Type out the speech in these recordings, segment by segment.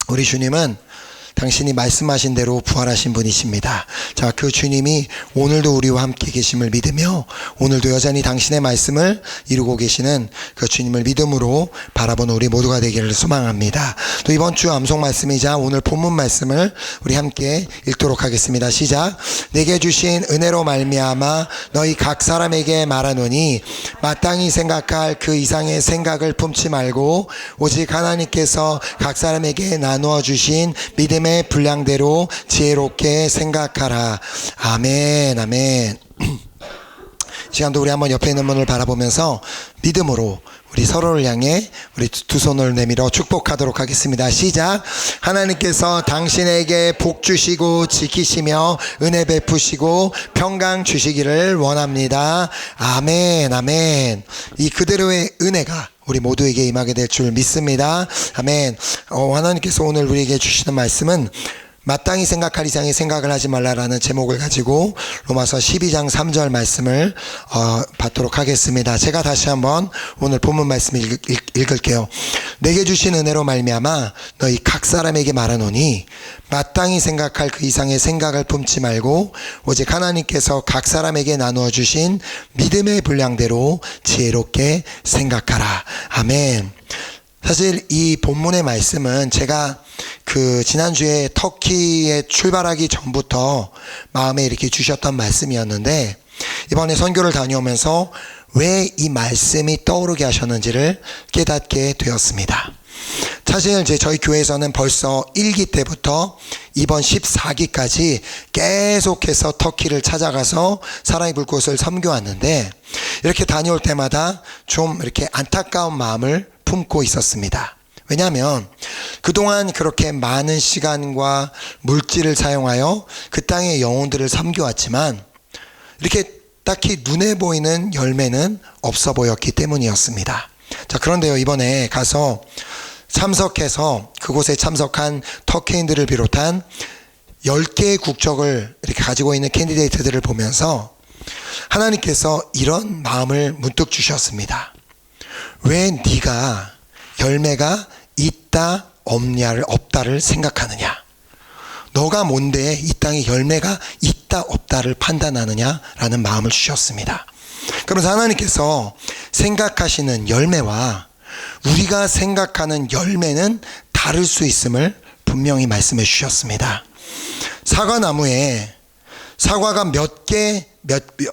우리 주님은 당신이 말씀하신 대로 부활하신 분이십니다. 자, 그 주님이 오늘도 우리와 함께 계심을 믿으며 오늘도 여전히 당신의 말씀을 이루고 계시는 그 주님을 믿음으로 바라보는 우리 모두가 되기를 소망합니다. 또 이번 주 암송 말씀이자 오늘 본문 말씀을 우리 함께 읽도록 하겠습니다. 시작. 내게 주신 은혜로 말미암아 너희 각 사람에게 말하노니 마땅히 생각할 그 이상의 생각을 품지 말고 오직 하나님께서 각 사람에게 나누어 주신 믿음의 분량대로 지혜롭게 생각하라. 아멘, 아멘. 이 시간도 우리 한번 옆에 있는 분을 바라보면서 믿음으로 우리 서로를 향해 우리 두 손을 내밀어 축복하도록 하겠습니다. 시작. 하나님께서 당신에게 복 주시고 지키시며 은혜 베푸시고 평강 주시기를 원합니다. 아멘, 아멘. 이 그대로의 은혜가 우리 모두에게 임하게 될 줄 믿습니다. 아멘. 하나님께서 오늘 우리에게 주시는 말씀은 마땅히 생각할 이상의 생각을 하지 말라라는 제목을 가지고 로마서 12장 3절 말씀을 받도록 하겠습니다. 제가 다시 한번 오늘 본문 말씀을 읽을게요. 내게 주신 은혜로 말미암아 너희 각 사람에게 말하노니 마땅히 생각할 그 이상의 생각을 품지 말고 오직 하나님께서 각 사람에게 나누어 주신 믿음의 분량대로 지혜롭게 생각하라. 아멘. 사실 이 본문의 말씀은 제가 지난주에 터키에 출발하기 전부터 마음에 이렇게 주셨던 말씀이었는데 이번에 선교를 다녀오면서 왜 이 말씀이 떠오르게 하셨는지를 깨닫게 되었습니다. 사실 저희 교회에서는 벌써 1기 때부터 이번 14기까지 계속해서 터키를 찾아가서 사랑의 불꽃을 섬겨왔는데 이렇게 다녀올 때마다 좀 이렇게 안타까운 마음을 품고 있었습니다. 왜냐하면 그동안 그렇게 많은 시간과 물질을 사용하여 그 땅의 영혼들을 섬겨왔지만 이렇게 딱히 눈에 보이는 열매는 없어 보였기 때문이었습니다. 자, 그런데요, 이번에 가서 참석해서 그곳에 참석한 터키인들을 비롯한 10개의 국적을 이렇게 가지고 있는 캔디데이트들을 보면서 하나님께서 이런 마음을 문득 주셨습니다. 왜 네가 열매가 있다 없다를 생각하느냐? 너가 뭔데 이 땅에 열매가 있다 없다를 판단하느냐라는 마음을 주셨습니다. 그러면서 하나님께서 생각하시는 열매와 우리가 생각하는 열매는 다를 수 있음을 분명히 말씀해 주셨습니다. 사과나무에 사과가 몇 개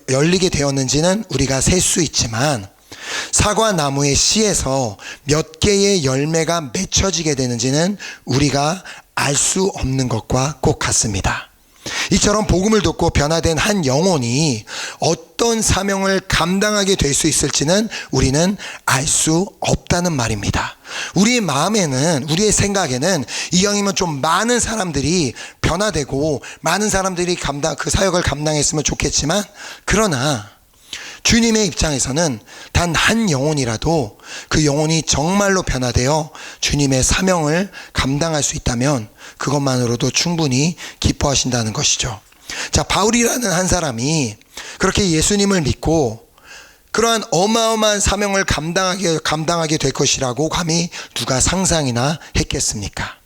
열리게 되었는지는 우리가 셀 수 있지만 사과나무의 씨에서 몇 개의 열매가 맺혀지게 되는지는 우리가 알 수 없는 것과 꼭 같습니다. 이처럼 복음을 듣고 변화된 한 영혼이 어떤 사명을 감당하게 될 수 있을지는 우리는 알 수 없다는 말입니다. 우리의 마음에는, 우리의 생각에는 이왕이면 좀 많은 사람들이 변화되고 많은 사람들이 그 사역을 감당했으면 좋겠지만, 그러나 주님의 입장에서는 단 한 영혼이라도 그 영혼이 정말로 변화되어 주님의 사명을 감당할 수 있다면 그것만으로도 충분히 기뻐하신다는 것이죠. 자, 바울이라는 한 사람이 그렇게 예수님을 믿고 그러한 어마어마한 사명을 감당하게 될 것이라고 감히 누가 상상이나 했겠습니까?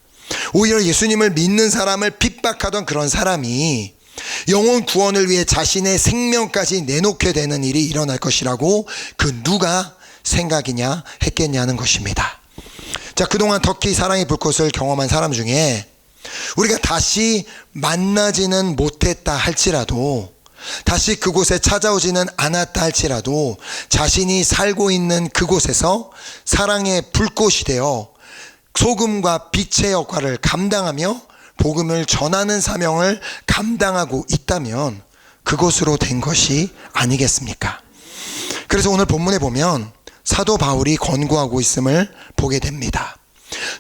오히려 예수님을 믿는 사람을 핍박하던 그런 사람이 영혼 구원을 위해 자신의 생명까지 내놓게 되는 일이 일어날 것이라고 그 누가 생각이냐 했겠냐는 것입니다. 자, 그동안 터키 사랑의 불꽃을 경험한 사람 중에 우리가 다시 만나지는 못했다 할지라도, 다시 그곳에 찾아오지는 않았다 할지라도 자신이 살고 있는 그곳에서 사랑의 불꽃이 되어 소금과 빛의 역할을 감당하며 복음을 전하는 사명을 감당하고 있다면 그것으로 된 것이 아니겠습니까? 그래서 오늘 본문에 보면 사도 바울이 권고하고 있음을 보게 됩니다.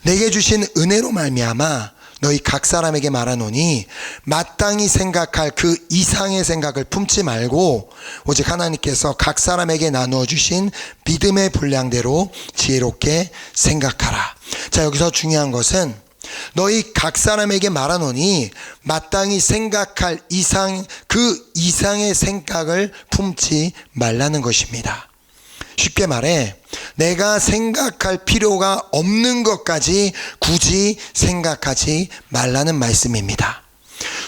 내게 주신 은혜로 말미암아 너희 각 사람에게 말하노니 마땅히 생각할 그 이상의 생각을 품지 말고 오직 하나님께서 각 사람에게 나누어 주신 믿음의 분량대로 지혜롭게 생각하라. 자, 여기서 중요한 것은 너희 각 사람에게 말하노니 마땅히 생각할 그 이상의 생각을 품지 말라는 것입니다. 쉽게 말해 내가 생각할 필요가 없는 것까지 굳이 생각하지 말라는 말씀입니다.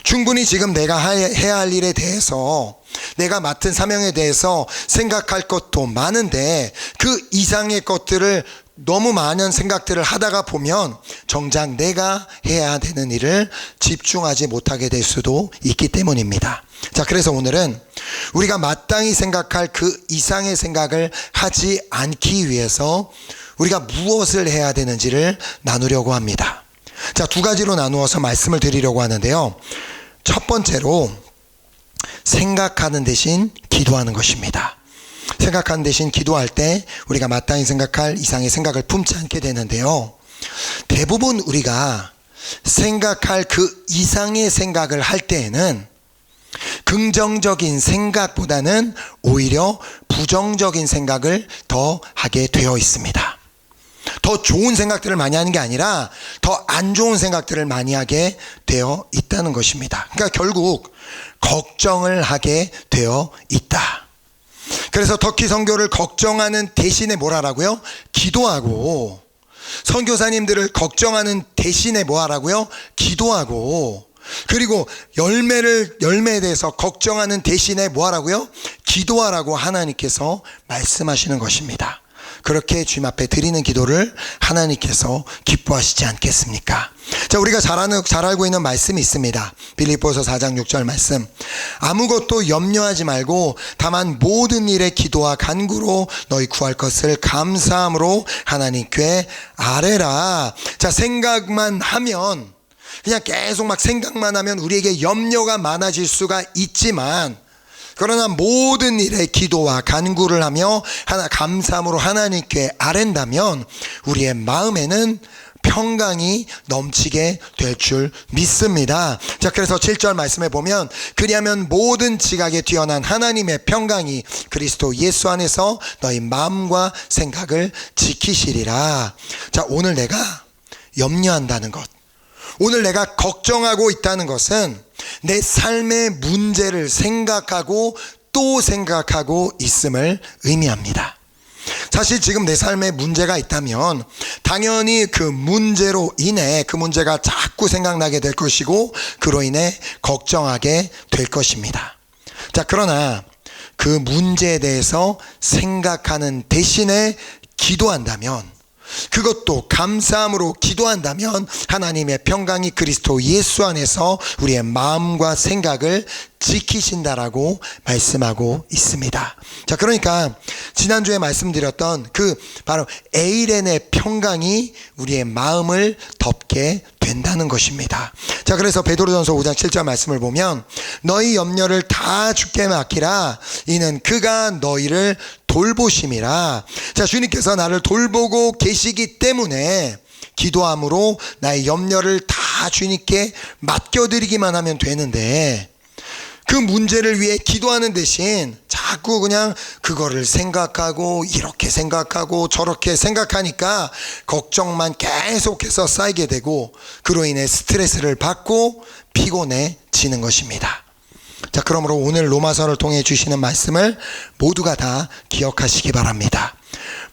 충분히 지금 내가 해야 할 일에 대해서, 내가 맡은 사명에 대해서 생각할 것도 많은데 그 이상의 것들을, 너무 많은 생각들을 하다가 보면 정작 내가 해야 되는 일을 집중하지 못하게 될 수도 있기 때문입니다. 자, 그래서 오늘은 우리가 마땅히 생각할 그 이상의 생각을 하지 않기 위해서 우리가 무엇을 해야 되는지를 나누려고 합니다. 자, 두 가지로 나누어서 말씀을 드리려고 하는데요. 첫 번째로 생각하는 대신 기도하는 것입니다. 생각하는 대신 기도할 때 우리가 마땅히 생각할 이상의 생각을 품지 않게 되는데요. 대부분 우리가 생각할 그 이상의 생각을 할 때에는 긍정적인 생각보다는 오히려 부정적인 생각을 더 하게 되어 있습니다. 더 좋은 생각들을 많이 하는 게 아니라 더 안 좋은 생각들을 많이 하게 되어 있다는 것입니다. 그러니까 결국 걱정을 하게 되어 있다. 그래서 터키 선교를 걱정하는 대신에 뭘 하라고요? 기도하고, 선교사님들을 걱정하는 대신에 뭐 하라고요? 기도하고, 그리고 열매에 대해서 걱정하는 대신에 뭐 하라고요? 기도하라고 하나님께서 말씀하시는 것입니다. 그렇게 주님 앞에 드리는 기도를 하나님께서 기뻐하시지 않겠습니까? 자, 우리가 잘 알고 있는 말씀이 있습니다. 빌립보서 4장 6절 말씀. 아무것도 염려하지 말고 다만 모든 일에 기도와 간구로 너희 구할 것을 감사함으로 하나님께 아뢰라. 자, 생각만 하면, 그냥 계속 막 생각만 하면 우리에게 염려가 많아질 수가 있지만, 그러나 모든 일에 기도와 간구를 하며 감사함으로 하나님께 아랜다면 우리의 마음에는 평강이 넘치게 될 줄 믿습니다. 자, 그래서 7절 말씀에 보면, 그리하면 모든 지각에 뛰어난 하나님의 평강이 그리스도 예수 안에서 너희 마음과 생각을 지키시리라. 자, 오늘 내가 염려한다는 것, 오늘 내가 걱정하고 있다는 것은 내 삶의 문제를 생각하고 또 생각하고 있음을 의미합니다. 사실 지금 내 삶에 문제가 있다면 당연히 그 문제로 인해 그 문제가 자꾸 생각나게 될 것이고 그로 인해 걱정하게 될 것입니다. 자, 그러나 그 문제에 대해서 생각하는 대신에 기도한다면, 그것도 감사함으로 기도한다면 하나님의 평강이 그리스도 예수 안에서 우리의 마음과 생각을 지키신다라고 말씀하고 있습니다. 자, 그러니까 지난주에 말씀드렸던 그 바로 에이렌의 평강이 우리의 마음을 덮게 된다는 것입니다. 자, 그래서 베드로전서 5장 7절 말씀을 보면, 너희 염려를 다 주께 맡기라. 이는 그가 너희를 돌보심이라. 자, 주님께서 나를 돌보고 계시기 때문에 기도함으로 나의 염려를 다 주님께 맡겨드리기만 하면 되는데, 그 문제를 위해 기도하는 대신 자꾸 그냥 그거를 생각하고 이렇게 생각하고 저렇게 생각하니까 걱정만 계속해서 쌓이게 되고 그로 인해 스트레스를 받고 피곤해지는 것입니다. 자, 그러므로 오늘 로마서를 통해 주시는 말씀을 모두가 다 기억하시기 바랍니다.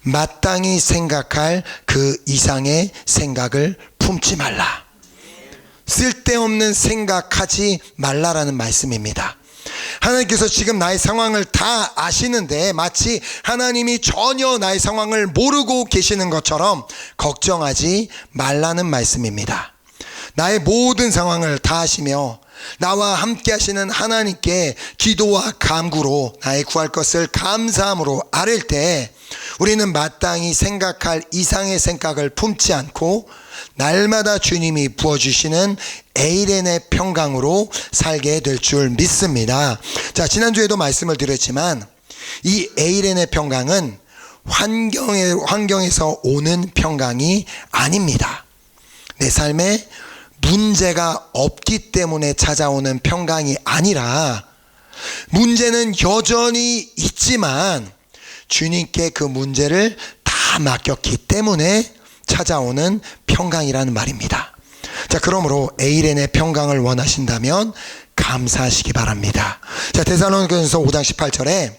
마땅히 생각할 그 이상의 생각을 품지 말라. 쓸데없는 생각하지 말라라는 말씀입니다. 하나님께서 지금 나의 상황을 다 아시는데 마치 하나님이 전혀 나의 상황을 모르고 계시는 것처럼 걱정하지 말라는 말씀입니다. 나의 모든 상황을 다 아시며 나와 함께 하시는 하나님께 기도와 간구로 나의 구할 것을 감사함으로 아뢰 때 우리는 마땅히 생각할 이상의 생각을 품지 않고 날마다 주님이 부어주시는 에이렌의 평강으로 살게 될 줄 믿습니다. 자, 지난주에도 말씀을 드렸지만 이 에이렌의 평강은 환경에서 오는 평강이 아닙니다. 내 삶에 문제가 없기 때문에 찾아오는 평강이 아니라 문제는 여전히 있지만 주님께 그 문제를 다 맡겼기 때문에 찾아오는 평강이라는 말입니다. 자, 그러므로 에이렌의 평강을 원하신다면 감사하시기 바랍니다. 자, 데살로니가전서 5장 18절에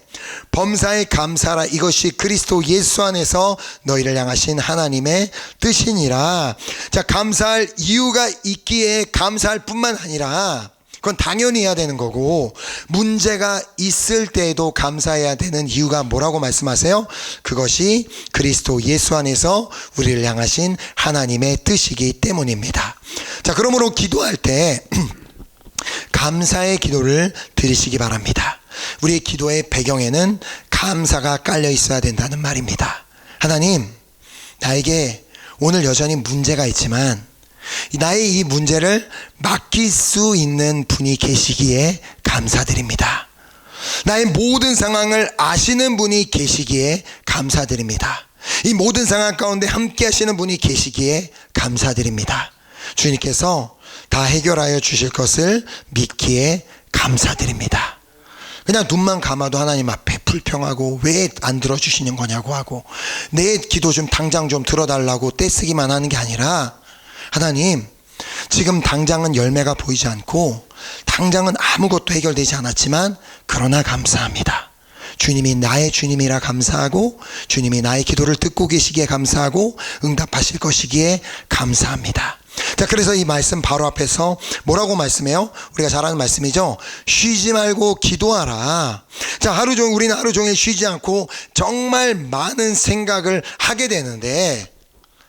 범사에 감사하라. 이것이 그리스도 예수 안에서 너희를 향하신 하나님의 뜻이니라. 자, 감사할 이유가 있기에 감사할 뿐만 아니라 그건 당연히 해야 되는 거고, 문제가 있을 때에도 감사해야 되는 이유가 뭐라고 말씀하세요? 그것이 그리스도 예수 안에서 우리를 향하신 하나님의 뜻이기 때문입니다. 자, 그러므로 기도할 때 감사의 기도를 드리시기 바랍니다. 우리의 기도의 배경에는 감사가 깔려 있어야 된다는 말입니다. 하나님, 나에게 오늘 여전히 문제가 있지만 나의 이 문제를 맡길 수 있는 분이 계시기에 감사드립니다. 나의 모든 상황을 아시는 분이 계시기에 감사드립니다. 이 모든 상황 가운데 함께 하시는 분이 계시기에 감사드립니다. 주님께서 다 해결하여 주실 것을 믿기에 감사드립니다. 그냥 눈만 감아도 하나님 앞에 불평하고 왜 안 들어주시는 거냐고 하고 내 기도 좀 당장 좀 들어달라고 떼쓰기만 하는 게 아니라, 하나님, 지금 당장은 열매가 보이지 않고 당장은 아무것도 해결되지 않았지만 그러나 감사합니다. 주님이 나의 주님이라 감사하고 주님이 나의 기도를 듣고 계시기에 감사하고 응답하실 것이기에 감사합니다. 자, 그래서 이 말씀 바로 앞에서 뭐라고 말씀해요? 우리가 잘 아는 말씀이죠. 쉬지 말고 기도하라. 자, 우리는 하루 종일 쉬지 않고 정말 많은 생각을 하게 되는데,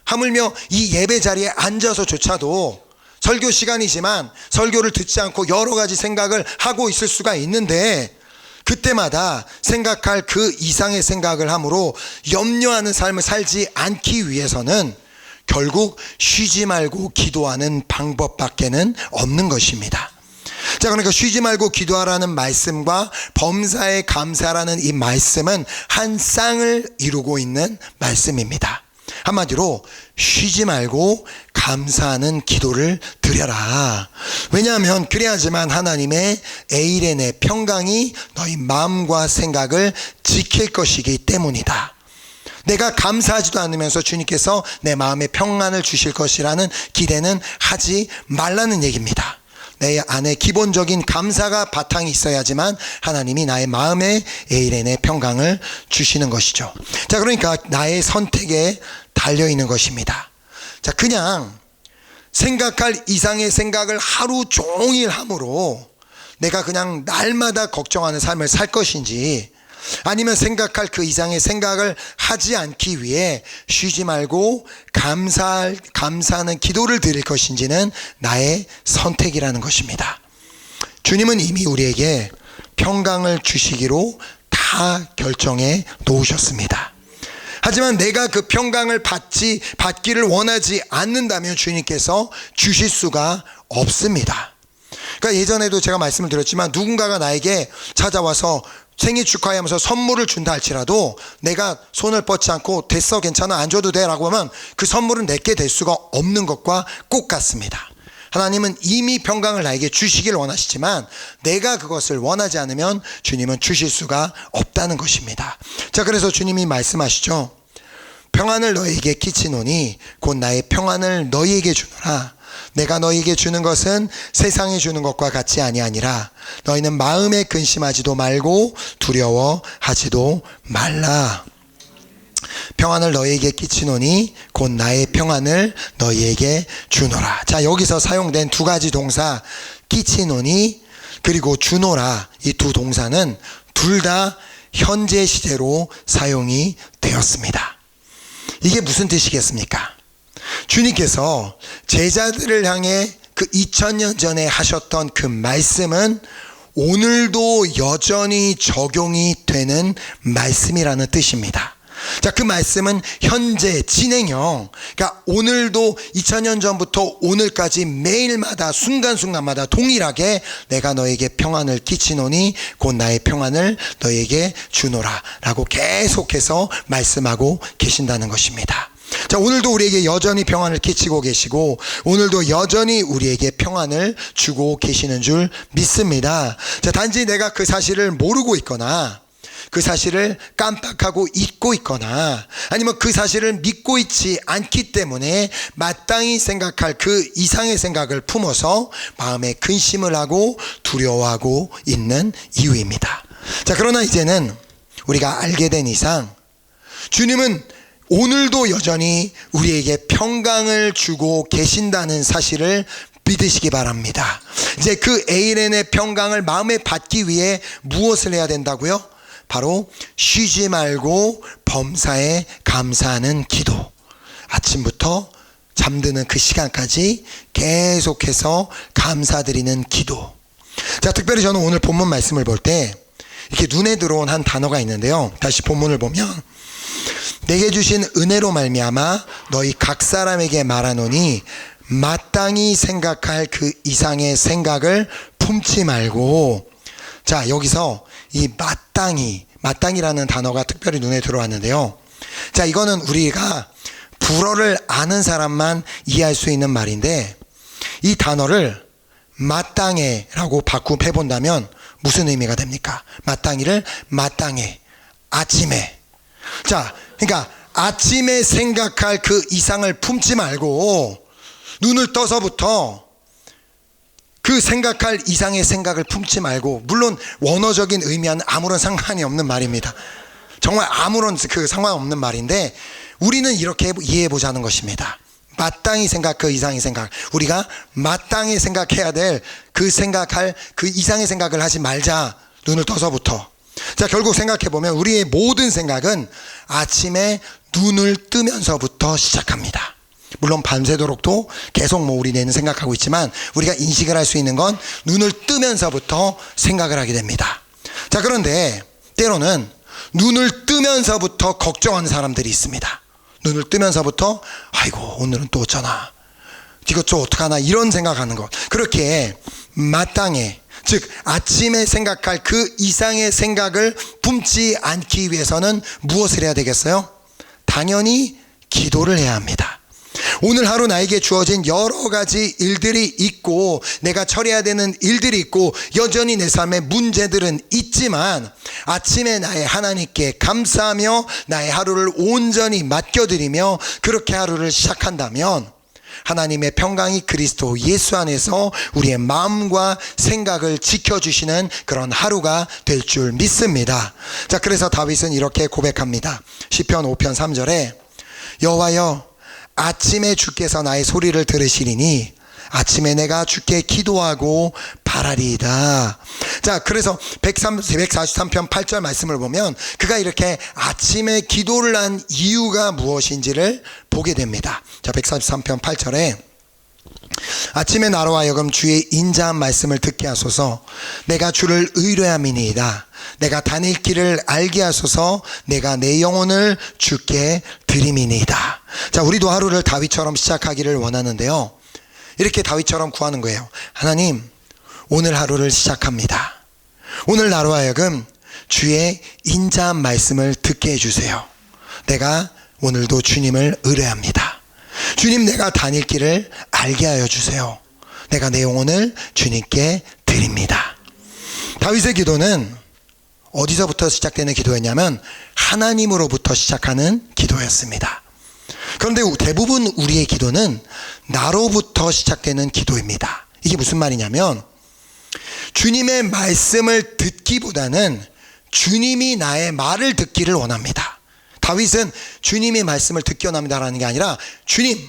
하물며 이 예배 자리에 앉아서조차도 설교 시간이지만 설교를 듣지 않고 여러 가지 생각을 하고 있을 수가 있는데, 그때마다 생각할 그 이상의 생각을 함으로 염려하는 삶을 살지 않기 위해서는 결국 쉬지 말고 기도하는 방법밖에는 없는 것입니다. 자, 그러니까 쉬지 말고 기도하라는 말씀과 범사에 감사라는 이 말씀은 한 쌍을 이루고 있는 말씀입니다. 한마디로 쉬지 말고 감사하는 기도를 드려라. 왜냐하면 그래야지만 하나님의 에이렌의 평강이 너희 마음과 생각을 지킬 것이기 때문이다. 내가 감사하지도 않으면서 주님께서 내 마음에 평안을 주실 것이라는 기대는 하지 말라는 얘기입니다. 내 안에 기본적인 감사가 바탕이 있어야지만 하나님이 나의 마음에 에이렌의 평강을 주시는 것이죠. 자, 그러니까 나의 선택에 달려있는 것입니다. 자, 그냥 생각할 이상의 생각을 하루 종일 함으로 내가 그냥 날마다 걱정하는 삶을 살 것인지, 아니면 생각할 그 이상의 생각을 하지 않기 위해 쉬지 말고 감사하는 기도를 드릴 것인지는 나의 선택이라는 것입니다. 주님은 이미 우리에게 평강을 주시기로 다 결정해 놓으셨습니다. 하지만 내가 그 평강을 받기를 원하지 않는다면 주님께서 주실 수가 없습니다. 그러니까 예전에도 제가 말씀을 드렸지만, 누군가가 나에게 찾아와서 생일 축하하면서 선물을 준다 할지라도 내가 손을 뻗지 않고 됐어, 괜찮아, 안 줘도 돼 라고 하면 그 선물은 내게 될 수가 없는 것과 똑같습니다. 하나님은 이미 평강을 나에게 주시길 원하시지만 내가 그것을 원하지 않으면 주님은 주실 수가 없다는 것입니다. 자, 그래서 주님이 말씀하시죠. 평안을 너희에게 끼치노니 곧 나의 평안을 너희에게 주노라. 내가 너희에게 주는 것은 세상에 주는 것과 같이 아니하니라. 너희는 마음에 근심하지도 말고 두려워하지도 말라. 평안을 너희에게 끼치노니 곧 나의 평안을 너희에게 주노라. 자, 여기서 사용된 두 가지 동사, 끼치노니 그리고 주노라, 이 두 동사는 둘 다 현재 시제로 사용이 되었습니다. 이게 무슨 뜻이겠습니까? 주님께서 제자들을 향해 그 2000년 전에 하셨던 그 말씀은 오늘도 여전히 적용이 되는 말씀이라는 뜻입니다. 자, 그 말씀은 현재 진행형, 그러니까 오늘도 2000년 전부터 오늘까지 매일마다 순간순간마다 동일하게 내가 너에게 평안을 끼치노니 곧 나의 평안을 너에게 주노라 라고 계속해서 말씀하고 계신다는 것입니다. 자, 오늘도 우리에게 여전히 평안을 끼치고 계시고 오늘도 여전히 우리에게 평안을 주고 계시는 줄 믿습니다. 자, 단지 내가 그 사실을 모르고 있거나 그 사실을 깜빡하고 잊고 있거나 아니면 그 사실을 믿고 있지 않기 때문에 마땅히 생각할 그 이상의 생각을 품어서 마음에 근심을 하고 두려워하고 있는 이유입니다. 자, 그러나 이제는 우리가 알게 된 이상 주님은 오늘도 여전히 우리에게 평강을 주고 계신다는 사실을 믿으시기 바랍니다. 이제 그 에이렌의 평강을 마음에 받기 위해 무엇을 해야 된다고요? 바로 쉬지 말고 범사에 감사하는 기도. 아침부터 잠드는 그 시간까지 계속해서 감사드리는 기도. 자, 특별히 저는 오늘 본문 말씀을 볼 때 이렇게 눈에 들어온 한 단어가 있는데요. 다시 본문을 보면 내게 주신 은혜로 말미암아 너희 각 사람에게 말하노니 마땅히 생각할 그 이상의 생각을 품지 말고. 자, 여기서 이 마땅히라는 단어가 특별히 눈에 들어왔는데요. 자, 이거는 우리가 불어를 아는 사람만 이해할 수 있는 말인데, 이 단어를 마땅해라고 바꾸해 본다면 무슨 의미가 됩니까? 마땅히를 마땅해, 아침에. 자, 그러니까 아침에 생각할 그 이상을 품지 말고 눈을 떠서부터 그 생각할 이상의 생각을 품지 말고. 물론 원어적인 의미와는 아무런 상관이 없는 말입니다. 정말 아무런 그 상관없는 말인데 우리는 이렇게 이해해 보자는 것입니다. 마땅히 생각, 그 이상의 생각. 우리가 마땅히 생각해야 될 그 생각할 그 이상의 생각을 하지 말자. 눈을 떠서부터. 자, 결국 생각해 보면 우리의 모든 생각은 아침에 눈을 뜨면서부터 시작합니다. 물론 밤새도록도 계속 우리는 생각하고 있지만 우리가 인식을 할 수 있는 건 눈을 뜨면서부터 생각을 하게 됩니다. 자, 그런데 때로는 눈을 뜨면서부터 걱정하는 사람들이 있습니다. 눈을 뜨면서부터 아이고 오늘은 또 어쩌나, 이것 좀 어떡하나, 이런 생각하는 것. 그렇게 마땅해, 즉 아침에 생각할 그 이상의 생각을 품지 않기 위해서는 무엇을 해야 되겠어요? 당연히 기도를 해야 합니다. 오늘 하루 나에게 주어진 여러 가지 일들이 있고 내가 처리해야 되는 일들이 있고 여전히 내 삶에 문제들은 있지만 아침에 나의 하나님께 감사하며 나의 하루를 온전히 맡겨드리며 그렇게 하루를 시작한다면 하나님의 평강이 그리스도 예수 안에서 우리의 마음과 생각을 지켜주시는 그런 하루가 될 줄 믿습니다. 자, 그래서 다윗은 이렇게 고백합니다. 시편 5편 3절에 여호와여, 아침에 주께서 나의 소리를 들으시리니 아침에 내가 주께 기도하고 바라리이다. 자, 그래서 143편 8절 말씀을 보면 그가 이렇게 아침에 기도를 한 이유가 무엇인지를 보게 됩니다. 자, 143편 8절에 아침에 나로 하여금 주의 인자한 말씀을 듣게 하소서. 내가 주를 의뢰함이니이다. 내가 다닐 길을 알게 하소서. 내가 내 영혼을 주께 드림이니이다. 자, 우리도 하루를 다윗처럼 시작하기를 원하는데요, 이렇게 다윗처럼 구하는 거예요. 하나님, 오늘 하루를 시작합니다. 오늘 나로 하여금 주의 인자한 말씀을 듣게 해주세요. 내가 오늘도 주님을 의뢰합니다. 주님, 내가 다닐 길을 알게 하여 주세요. 내가 내 영혼을 주님께 드립니다. 다윗의 기도는 어디서부터 시작되는 기도였냐면 하나님으로부터 시작하는 기도였습니다. 그런데 대부분 우리의 기도는 나로부터 시작되는 기도입니다. 이게 무슨 말이냐면 주님의 말씀을 듣기보다는 주님이 나의 말을 듣기를 원합니다. 다윗은 주님의 말씀을 듣기 원합니다라는 게 아니라 주님,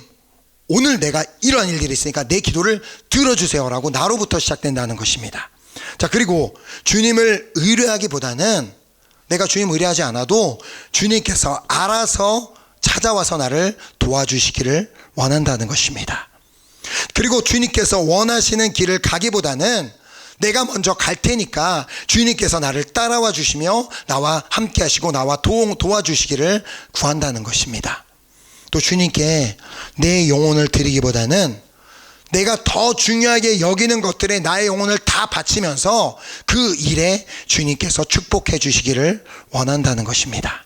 오늘 내가 이러한 일들이 있으니까 내 기도를 들어주세요라고 나로부터 시작된다는 것입니다. 자, 그리고 주님을 의뢰하기보다는 내가 주님 의뢰하지 않아도 주님께서 알아서 찾아와서 나를 도와주시기를 원한다는 것입니다. 그리고 주님께서 원하시는 길을 가기보다는 내가 먼저 갈 테니까 주님께서 나를 따라와 주시며 나와 함께 하시고 나와 도와주시기를 구한다는 것입니다. 또 주님께 내 영혼을 드리기보다는 내가 더 중요하게 여기는 것들에 나의 영혼을 다 바치면서 그 일에 주님께서 축복해 주시기를 원한다는 것입니다.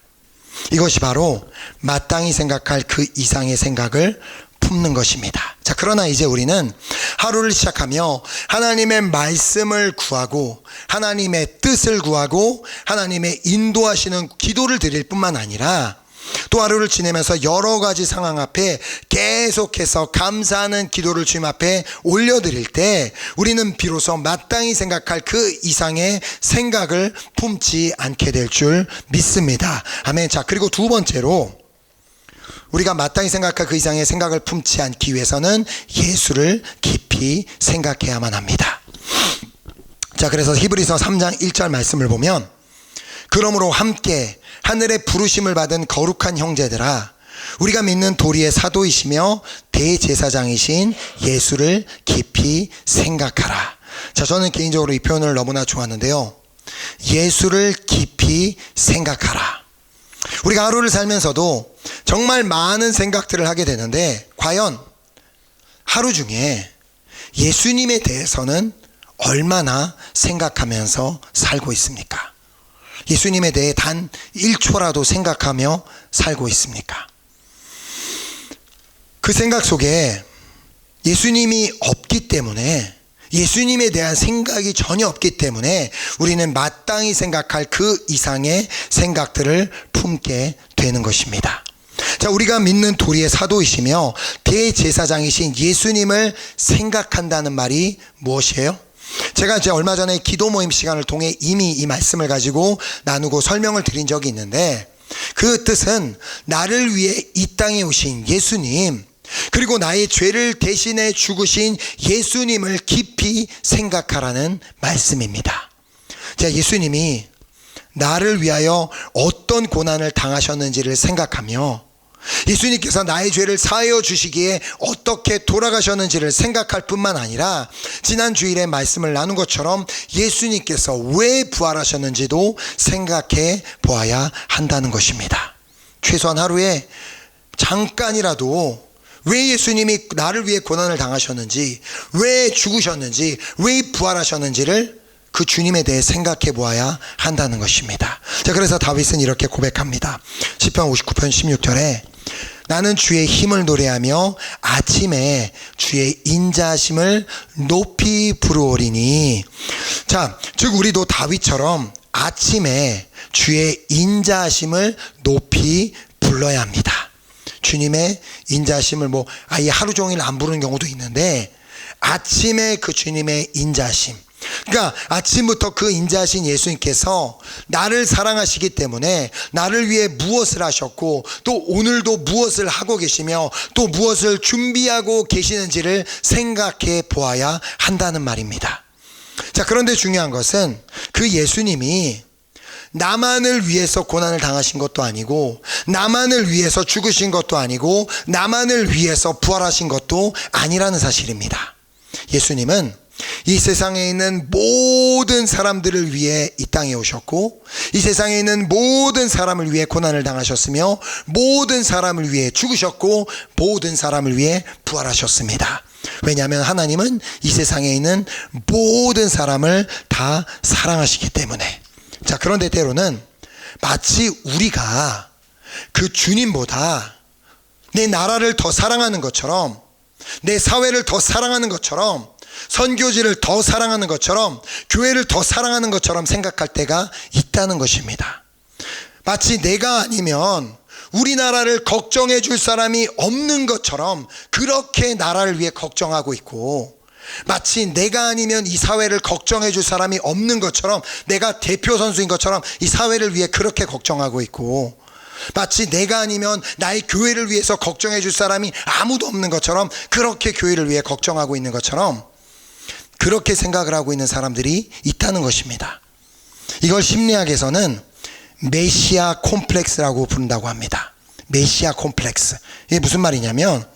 이것이 바로 마땅히 생각할 그 이상의 생각을 품는 것입니다. 자, 그러나 이제 우리는 하루를 시작하며 하나님의 말씀을 구하고 하나님의 뜻을 구하고 하나님의 인도하시는 기도를 드릴 뿐만 아니라 또 하루를 지내면서 여러 가지 상황 앞에 계속해서 감사하는 기도를 주님 앞에 올려드릴 때 우리는 비로소 마땅히 생각할 그 이상의 생각을 품지 않게 될 줄 믿습니다. 아멘. 자, 그리고 두 번째로 우리가 마땅히 생각할 그 이상의 생각을 품지 않기 위해서는 예수를 깊이 생각해야만 합니다. 자, 그래서 히브리서 3장 1절 말씀을 보면 그러므로 함께 하늘의 부르심을 받은 거룩한 형제들아 우리가 믿는 도리의 사도이시며 대제사장이신 예수를 깊이 생각하라. 자, 저는 개인적으로 이 표현을 너무나 좋았는데요. 예수를 깊이 생각하라. 우리가 하루를 살면서도 정말 많은 생각들을 하게 되는데 과연 하루 중에 예수님에 대해서는 얼마나 생각하면서 살고 있습니까? 예수님에 대해 단 1초라도 생각하며 살고 있습니까? 그 생각 속에 예수님이 없기 때문에, 예수님에 대한 생각이 전혀 없기 때문에 우리는 마땅히 생각할 그 이상의 생각들을 품게 되는 것입니다. 자, 우리가 믿는 도리의 사도이시며 대제사장이신 예수님을 생각한다는 말이 무엇이에요? 제가 이제 얼마 전에 기도 모임 시간을 통해 이미 이 말씀을 가지고 나누고 설명을 드린 적이 있는데 그 뜻은 나를 위해 이 땅에 오신 예수님, 그리고 나의 죄를 대신해 죽으신 예수님을 깊이 생각하라는 말씀입니다. 자, 예수님이 나를 위하여 어떤 고난을 당하셨는지를 생각하며 예수님께서 나의 죄를 사하여 주시기에 어떻게 돌아가셨는지를 생각할 뿐만 아니라 지난 주일에 말씀을 나눈 것처럼 예수님께서 왜 부활하셨는지도 생각해 보아야 한다는 것입니다. 최소한 하루에 잠깐이라도 왜 예수님이 나를 위해 고난을 당하셨는지, 왜 죽으셨는지, 왜 부활하셨는지를 그 주님에 대해 생각해 보아야 한다는 것입니다. 자, 그래서 다윗은 이렇게 고백합니다. 시편 59편 16절에 나는 주의 힘을 노래하며 아침에 주의 인자하심을 높이 부르오리니. 자, 즉 우리도 다윗처럼 아침에 주의 인자하심을 높이 불러야 합니다. 주님의 인자하심을 아예 하루 종일 안 부르는 경우도 있는데 아침에 그 주님의 인자하심, 그러니까 아침부터 그 인자하신 예수님께서 나를 사랑하시기 때문에 나를 위해 무엇을 하셨고 또 오늘도 무엇을 하고 계시며 또 무엇을 준비하고 계시는지를 생각해 보아야 한다는 말입니다. 자, 그런데 중요한 것은 그 예수님이 나만을 위해서 고난을 당하신 것도 아니고 나만을 위해서 죽으신 것도 아니고 나만을 위해서 부활하신 것도 아니라는 사실입니다. 예수님은 이 세상에 있는 모든 사람들을 위해 이 땅에 오셨고 이 세상에 있는 모든 사람을 위해 고난을 당하셨으며 모든 사람을 위해 죽으셨고 모든 사람을 위해 부활하셨습니다. 왜냐하면 하나님은 이 세상에 있는 모든 사람을 다 사랑하시기 때문에. 자, 그런데 때로는 마치 우리가 그 주님보다 내 나라를 더 사랑하는 것처럼, 내 사회를 더 사랑하는 것처럼, 선교지를 더 사랑하는 것처럼, 교회를 더 사랑하는 것처럼 생각할 때가 있다는 것입니다. 마치 내가 아니면 우리나라를 걱정해 줄 사람이 없는 것처럼 그렇게 나라를 위해 걱정하고 있고, 마치 내가 아니면 이 사회를 걱정해 줄 사람이 없는 것처럼, 내가 대표 선수인 것처럼 이 사회를 위해 그렇게 걱정하고 있고, 마치 내가 아니면 나의 교회를 위해서 걱정해 줄 사람이 아무도 없는 것처럼 그렇게 교회를 위해 걱정하고 있는 것처럼 그렇게 생각을 하고 있는 사람들이 있다는 것입니다. 이걸 심리학에서는 메시아 콤플렉스라고 부른다고 합니다. 메시아 콤플렉스. 이게 무슨 말이냐면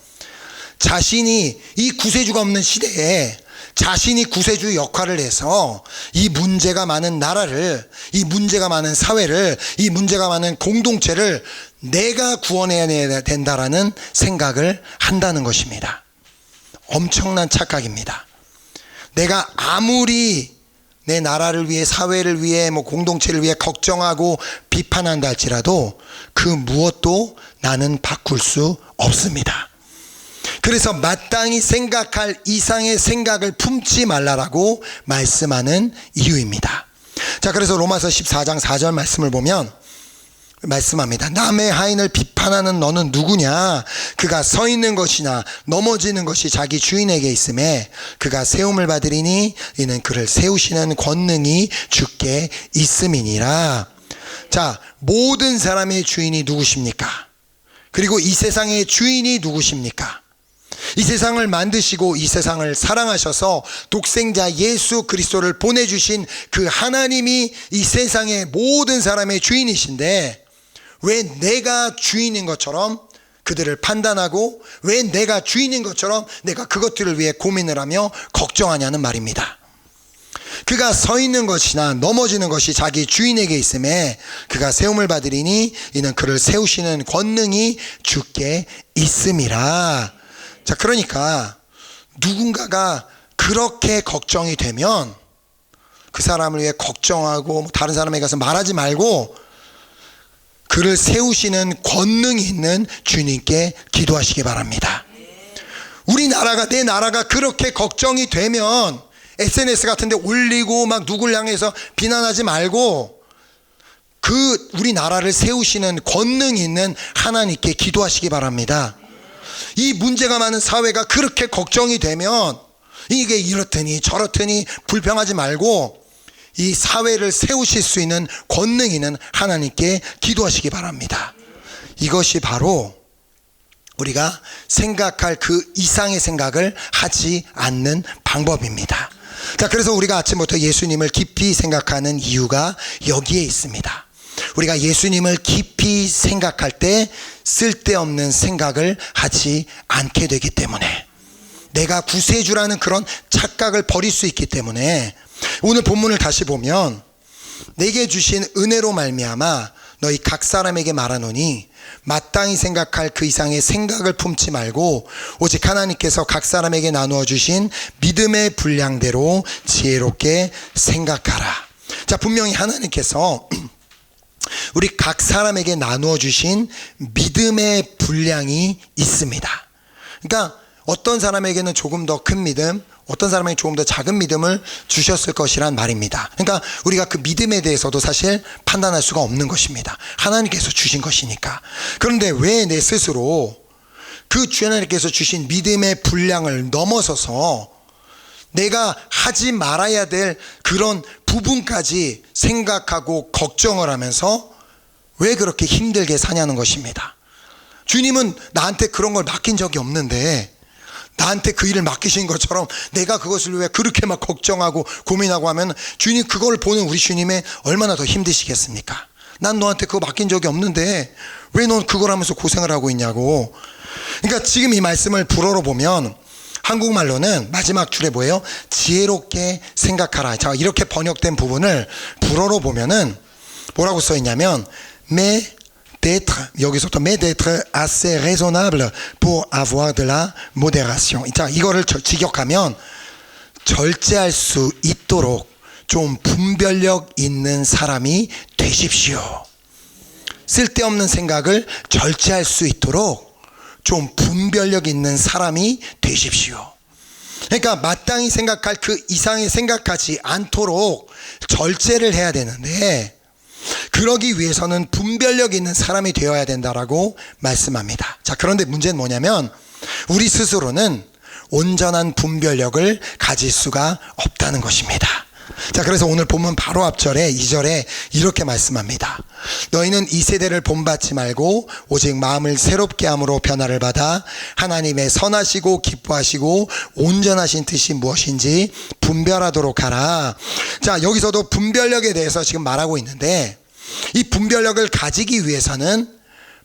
자신이 이 구세주가 없는 시대에 자신이 구세주 역할을 해서 이 문제가 많은 나라를, 이 문제가 많은 사회를, 이 문제가 많은 공동체를 내가 구원해야 된다라는 생각을 한다는 것입니다. 엄청난 착각입니다. 내가 아무리 내 나라를 위해, 사회를 위해, 공동체를 위해 걱정하고 비판한다 할지라도 그 무엇도 나는 바꿀 수 없습니다. 그래서 마땅히 생각할 이상의 생각을 품지 말라라고 말씀하는 이유입니다. 자, 그래서 로마서 14장 4절 말씀을 보면 말씀합니다. 남의 하인을 비판하는 너는 누구냐? 그가 서 있는 것이나 넘어지는 것이 자기 주인에게 있음에 그가 세움을 받으리니 이는 그를 세우시는 권능이 주께 있음이니라. 자, 모든 사람의 주인이 누구십니까? 그리고 이 세상의 주인이 누구십니까? 이 세상을 만드시고 이 세상을 사랑하셔서 독생자 예수 그리스도를 보내주신 그 하나님이 이 세상의 모든 사람의 주인이신데, 왜 내가 주인인 것처럼 그들을 판단하고 왜 내가 주인인 것처럼 내가 그것들을 위해 고민을 하며 걱정하냐는 말입니다. 그가 서 있는 것이나 넘어지는 것이 자기 주인에게 있음에 그가 세움을 받으리니 이는 그를 세우시는 권능이 주께 있음이라. 자, 그러니까 누군가가 그렇게 걱정이 되면 그 사람을 위해 걱정하고 다른 사람에게 가서 말하지 말고 그를 세우시는 권능이 있는 주님께 기도하시기 바랍니다. 우리나라가, 내 나라가 그렇게 걱정이 되면 SNS 같은 데 올리고 막 누굴 향해서 비난하지 말고 그 우리나라를 세우시는 권능이 있는 하나님께 기도하시기 바랍니다. 이 문제가 많은 사회가 그렇게 걱정이 되면 이게 이렇더니 저렇더니 불평하지 말고 이 사회를 세우실 수 있는 권능 있는 하나님께 기도하시기 바랍니다. 이것이 바로 우리가 생각할 그 이상의 생각을 하지 않는 방법입니다. 자, 그래서 우리가 아침부터 예수님을 깊이 생각하는 이유가 여기에 있습니다. 우리가 예수님을 깊이 생각할 때 쓸데없는 생각을 하지 않게 되기 때문에, 내가 구세주라는 그런 착각을 버릴 수 있기 때문에, 오늘 본문을 다시 보면 내게 주신 은혜로 말미암아 너희 각 사람에게 말하노니 마땅히 생각할 그 이상의 생각을 품지 말고 오직 하나님께서 각 사람에게 나누어 주신 믿음의 분량대로 지혜롭게 생각하라. 자, 분명히 하나님께서 우리 각 사람에게 나누어 주신 믿음의 분량이 있습니다. 그러니까 어떤 사람에게는 조금 더 큰 믿음, 어떤 사람에게 조금 더 작은 믿음을 주셨을 것이란 말입니다. 그러니까 우리가 그 믿음에 대해서도 사실 판단할 수가 없는 것입니다. 하나님께서 주신 것이니까. 그런데 왜 내 스스로 그 주 하나님께서 주신 믿음의 분량을 넘어서서 내가 하지 말아야 될 그런 부분까지 생각하고 걱정을 하면서 왜 그렇게 힘들게 사냐는 것입니다. 주님은 나한테 그런 걸 맡긴 적이 없는데 나한테 그 일을 맡기신 것처럼 내가 그것을 왜 그렇게 막 걱정하고 고민하고 하면 주님, 그걸 보는 우리 주님의 얼마나 더 힘드시겠습니까? 난 너한테 그거 맡긴 적이 없는데 왜 넌 그걸 하면서 고생을 하고 있냐고. 그러니까 지금 이 말씀을 불어로 보면 한국말로는 마지막 줄에 뭐예요? 지혜롭게 생각하라. 자, 이렇게 번역된 부분을 불어로 보면은 뭐라고 써 있냐면 여기서부터 mais d'être assez raisonnable pour avoir de la modération. 자, 이거를 직역하면 절제할 수 있도록 좀 분별력 있는 사람이 되십시오. 쓸데없는 생각을 절제할 수 있도록 좀 분별력 있는 사람이 되십시오. 그러니까 마땅히 생각할 그 이상의 생각하지 않도록 절제를 해야 되는데, 그러기 위해서는 분별력 있는 사람이 되어야 된다라고 말씀합니다. 자, 그런데 문제는 뭐냐면 우리 스스로는 온전한 분별력을 가질 수가 없다는 것입니다. 자, 그래서 오늘 본문 바로 앞절에 2절에 이렇게 말씀합니다. 너희는 이 세대를 본받지 말고 오직 마음을 새롭게 함으로 변화를 받아 하나님의 선하시고 기뻐하시고 온전하신 뜻이 무엇인지 분별하도록 하라. 자, 여기서도 분별력에 대해서 지금 말하고 있는데, 이 분별력을 가지기 위해서는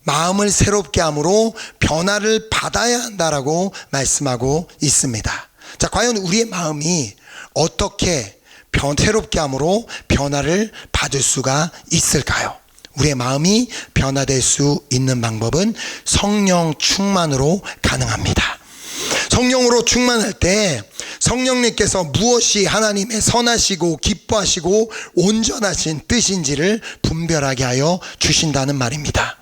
마음을 새롭게 함으로 변화를 받아야 한다라고 말씀하고 있습니다. 자, 과연 우리의 마음이 어떻게 새롭게 함으로 변화를 받을 수가 있을까요? 우리의 마음이 변화될 수 있는 방법은 성령 충만으로 가능합니다. 성령으로 충만할 때 성령님께서 무엇이 하나님의 선하시고 기뻐하시고 온전하신 뜻인지를 분별하게 하여 주신다는 말입니다.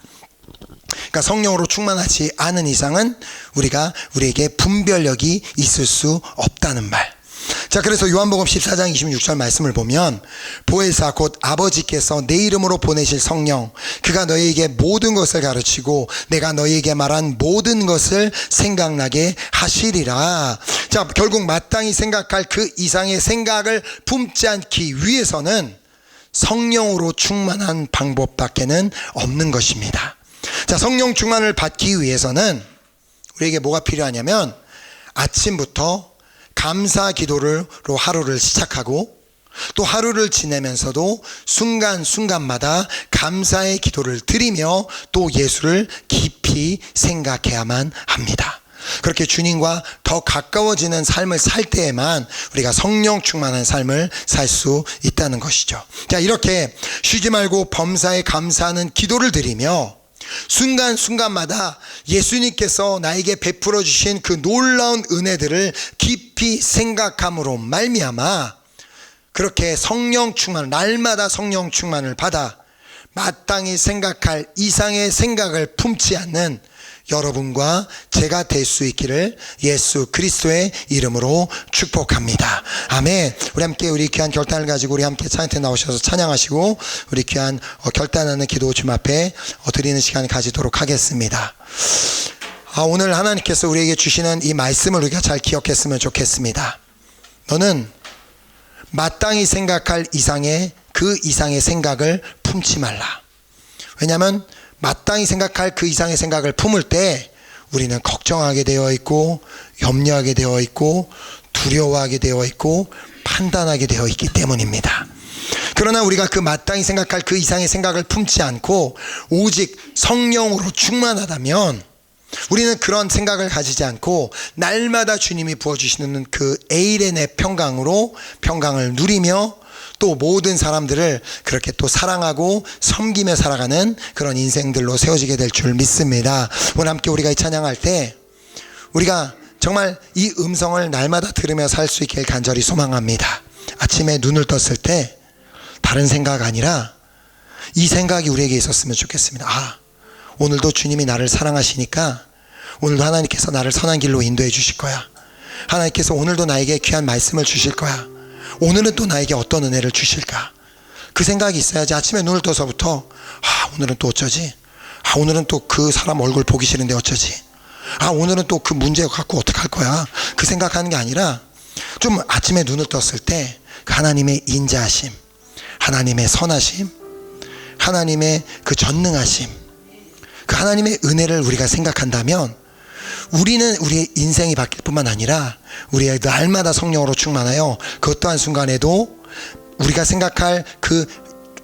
그러니까 성령으로 충만하지 않은 이상은 우리에게 분별력이 있을 수 없다는 말. 자, 그래서 요한복음 14장 26절 말씀을 보면 보혜사 곧 아버지께서 내 이름으로 보내실 성령 그가 너희에게 모든 것을 가르치고 내가 너희에게 말한 모든 것을 생각나게 하시리라. 자, 결국 마땅히 생각할 그 이상의 생각을 품지 않기 위해서는 성령으로 충만한 방법밖에는 없는 것입니다. 자, 성령 충만을 받기 위해서는 우리에게 뭐가 필요하냐면 아침부터 감사 기도로 하루를 시작하고 또 하루를 지내면서도 순간순간마다 감사의 기도를 드리며 또 예수를 깊이 생각해야만 합니다. 그렇게 주님과 더 가까워지는 삶을 살 때에만 우리가 성령 충만한 삶을 살 수 있다는 것이죠. 자, 이렇게 쉬지 말고 범사에 감사하는 기도를 드리며 순간순간마다 예수님께서 나에게 베풀어 주신 그 놀라운 은혜들을 깊이 생각함으로 말미암아 그렇게 성령 충만, 날마다 성령 충만을 받아 마땅히 생각할 이상의 생각을 품지 않는 여러분과 제가 될 수 있기를 예수 그리스도의 이름으로 축복합니다. 아멘. 우리 함께 우리 귀한 결단을 가지고 우리 함께 찬양팀 나오셔서 찬양하시고 우리 귀한 결단하는 기도 주님 앞에 드리는 시간을 가지도록 하겠습니다. 오늘 하나님께서 우리에게 주시는 이 말씀을 우리가 잘 기억했으면 좋겠습니다. 너는 마땅히 생각할 이상의 그 이상의 생각을 품지 말라. 왜냐하면 마땅히 생각할 그 이상의 생각을 품을 때 우리는 걱정하게 되어 있고 염려하게 되어 있고 두려워하게 되어 있고 판단하게 되어 있기 때문입니다. 그러나 우리가 그 마땅히 생각할 그 이상의 생각을 품지 않고 오직 성령으로 충만하다면 우리는 그런 생각을 가지지 않고 날마다 주님이 부어주시는 그 에이렌의 평강으로 평강을 누리며 또 모든 사람들을 그렇게 또 사랑하고 섬기며 살아가는 그런 인생들로 세워지게 될 줄 믿습니다. 오늘 함께 우리가 이 찬양할 때 우리가 정말 이 음성을 날마다 들으며 살 수 있길 간절히 소망합니다. 아침에 눈을 떴을 때 다른 생각 아니라 이 생각이 우리에게 있었으면 좋겠습니다. 오늘도 주님이 나를 사랑하시니까 오늘도 하나님께서 나를 선한 길로 인도해 주실 거야. 하나님께서 오늘도 나에게 귀한 말씀을 주실 거야. 오늘은 또 나에게 어떤 은혜를 주실까? 그 생각이 있어야지 아침에 눈을 떠서부터 오늘은 또 어쩌지? 오늘은 또 그 사람 얼굴 보기 싫은데 어쩌지? 오늘은 또 그 문제 갖고 어떡할 거야? 그 생각하는 게 아니라 좀 아침에 눈을 떴을 때 그 하나님의 인자하심, 하나님의 선하심, 하나님의 그 전능하심, 그 하나님의 은혜를 우리가 생각한다면 우리는 우리의 인생이 바뀔 뿐만 아니라 우리의 날마다 성령으로 충만하여 그 어떠한 순간에도 우리가 생각할 그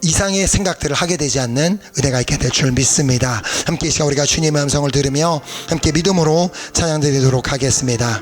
이상의 생각들을 하게 되지 않는 은혜가 있게 될 줄 믿습니다. 함께 이 시간 우리가 주님의 음성을 들으며 함께 믿음으로 찬양 드리도록 하겠습니다.